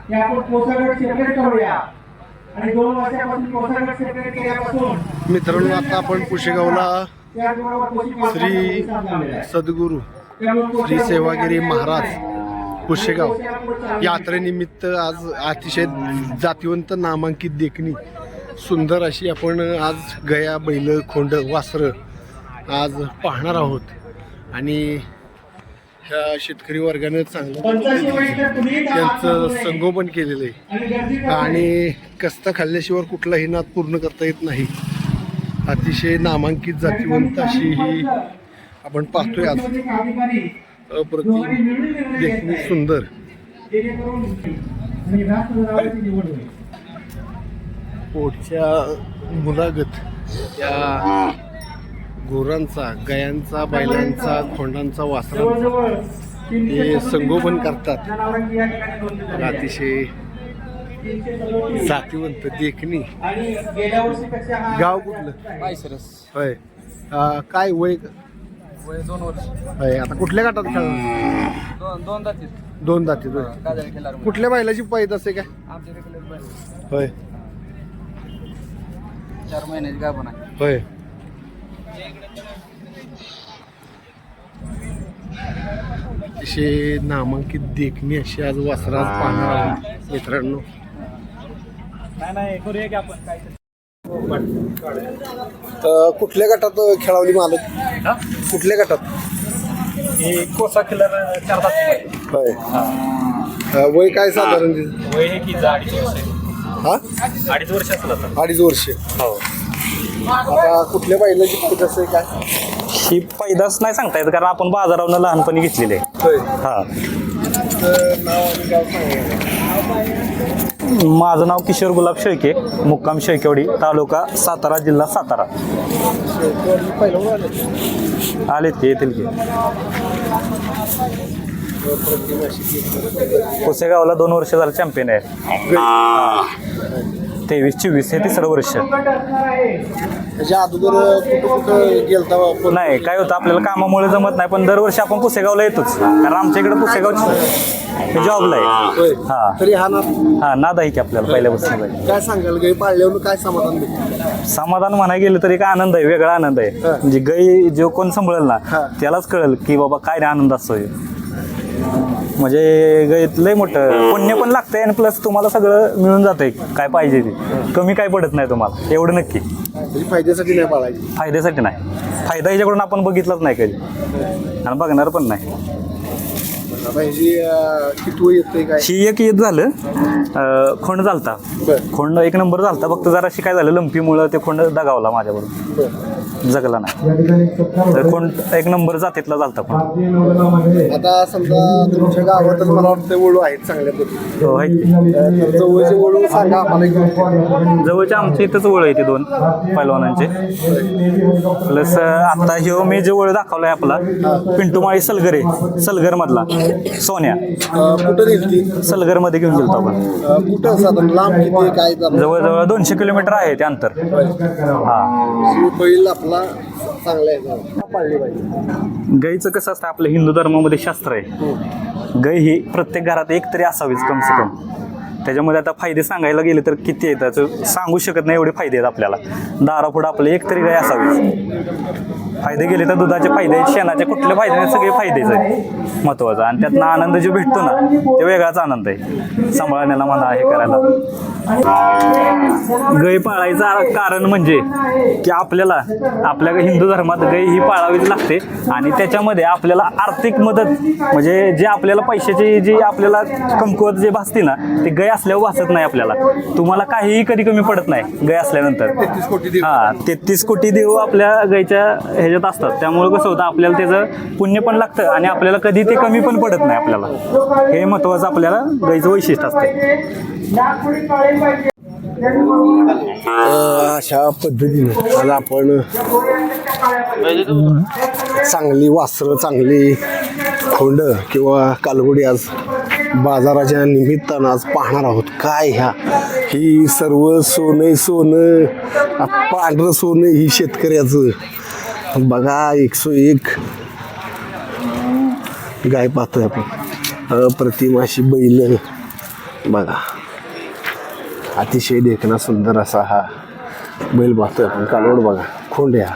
की आपण कोसागड सेपरेट करूया आणि 2 वर्षापासून कोसागड सेपरेट केल्यापासून मित्रांनो आता आपण पुशेगावला त्याचबरोबर श्री सद्गुरू श्री सेवागिरी महाराज पुशेगाव यात्रेनिमित्त आज अतिशय जातिवंत नामांकित देखणी सुंदर अशी आपण आज गया बैल खोंड वासरं आज पाहणार आहोत आणि ह्या शेतकरी वर्गानं चांगलं त्यांचं संगोपन केलेलं आहे आणि कष्ट खाल्ल्याशिवाय कुठलाही नाद पूर्ण करता येत नाही. अतिशय नामांकित जातिवंत अशी ही आपण पाहतोय आज अप्रतिम देखणी सुंदर. पोटच्या मुलागत या गोरांचा गयांचा बैलांचा खोंडांचा वासरांचा हे संगोपन करतात. अतिशय जातिवंत देखणी. गाव कुठलं? होय. काय वय? 2 वर्ष. होय. आता कुठल्या गटात खेळणार? 2 दातीत. 2 दातीत. कुठल्या बैलाची पैद असते काय? होय. 4 महिन्याची गाभण आहे. होय. असे नामांकित देखणी अशी आज वासरात पाहणार आहोत मित्रांनो. नाही करूया की आपण काय कुठल्या गटात खेळावली मालक? कुठल्या गटात? हे कोसा किलर 4 दाती. होय. वय काय साधारण तिचं? वय हे की 2.5 वर्ष. हा 2.5 वर्ष असलं आता. 2.5 वर्ष. हो. आता कुठल्या बैलाची पैद असते काय? ही पैदास नाही सांगता येत कारण आपण बाजारावरून लहानपणी घेतलेले आहे. होय. हा. नाव आणि गाव सांगा. माझं नाव किशोर गुलाब शेळके, मुक्काम शेळकेवाडी, तालुका सातारा, जिल्हा सातारा. पहिल्यावर आले आलेत की येतील की. पुसेगावला 2 वर्ष झालं चॅम्पियन आहे. 23-24 हे 3रं वर्ष. त्याच्या अगोदर कुठं गेलता? नाही काय होतं आपल्याला कामामुळे जमत नाही पण दरवर्षी आपण पुसेगावला येतोच कारण आमच्या इकडे पुसेगाव जॉबला आहे. हा तरी हा ना हा नाद आहे की आपल्याला पहिल्यापासून. काय सांगाल गाई पाळल्यावर काय समाधान भेटतं? समाधान म्हणाय गेलं तर एक आनंद आहे, वेगळा आनंद आहे. म्हणजे गाई जो कोण सांभाळेल ना त्यालाच कळेल की बाबा काय आनंद असतो. म्हणजे गाईत लय मोठं पुण्य पण लागतंय आणि प्लस तुम्हाला सगळं मिळून जातंय काय पाहिजे ते. कमी काय पडत नाही तुम्हाला एवढं नक्की. फायद्यासाठी नाही पाळायची? फायद्यासाठी नाही. फायदा याच्याकडून आपण बघितलाच नाही कधी आणि बघणार पण नाही. किती येते काय? ही एक येत झालं खोंड झालता. खोंड 1 नंबर झालता फक्त जराशी काय झालं लंपीमुळं ते खोंड दगावला माझ्याकडून, जगला नाही. तर खोंड 1 नंबर जातीतला झालता. पण आता समजा तुमच्या गावातच मला वाटतं वळू आहेत चांगल्या पद्धतीने. हो आहे. जवळचे वळू सांगा आम्हाला. जवळच्या आमच्या इथंच वळ आहे ते 2 पैलवानांचे. प्लस आता ह्यो मी जे वळ दाखवलाय आपला पिंटूमाळी सलगरे, सलगर मधला सोन्या. कुठं नेली? सलगर मध्ये घेऊन गेलो आपण. कुठं साधारण लांब किती काय? जवळजवळ 200 किलोमीटर आहे ते अंतर. हा बैल आपला चांगला आहे पाळली पाहिजे. गाईचं कसं असतं आपल्या हिंदू धर्मामध्ये शास्त्र आहे. गाय ही प्रत्येक घरात एक तरी असावीच कम से कम. त्याच्यामध्ये आता फायदे सांगायला गेले तर किती आहेत त्याचं सांगू शकत नाही एवढे फायदे आहेत आपल्याला. दारापुढं आपलं एक तरी गाय असावी. फायदे गेले तर दुधाचे फायदे आहेत, शेणाचे कुठले फायदे आहेत, सगळे फायदेच आहेत महत्त्वाचा. आणि त्यातनं आनंद जो भेटतो ना ते वेगळाच आनंद आहे सांभाळण्याला म्हणा हे करायला. गाय पाळायचं कारण म्हणजे की आपल्याला आपल्या हिंदू धर्मात गाय ही पाळावीच लागते आणि त्याच्यामध्ये आपल्याला आर्थिक मदत म्हणजे जे आपल्याला पैशाची जी आपल्याला कमकुवत जे भासते ना ते गाय असल्यावर भासत नाही आपल्याला. तुम्हाला काहीही कधी कमी पडत नाही गाय असल्यानंतर. 33 कोटी देव आपल्या गायच्या ह्याच्यात असतात. त्यामुळे कसं होतं आपल्याला त्याचं पुण्य पण लागतं आणि आपल्याला कधी ते कमी पण पडत नाही आपल्याला. हे महत्त्वाचं आपल्याला गायचं वैशिष्ट्य असते. अशा पद्धतीने आज आपण चांगली वासरं चांगली खोंड किंवा कालवडी आज बाजाराच्या निमित्तानं आज पाहणार आहोत. काय ह्या ही सर्व सोनं पांढरं सोनं ही शेतकऱ्याचं बघा. 101 गाय पाहतोय आपण. अप्रतिम अशी बैल बघा अतिशय देखणा सुंदर असा हा बैल पाहतोय आपण. कालवड बघा, खोंड्या.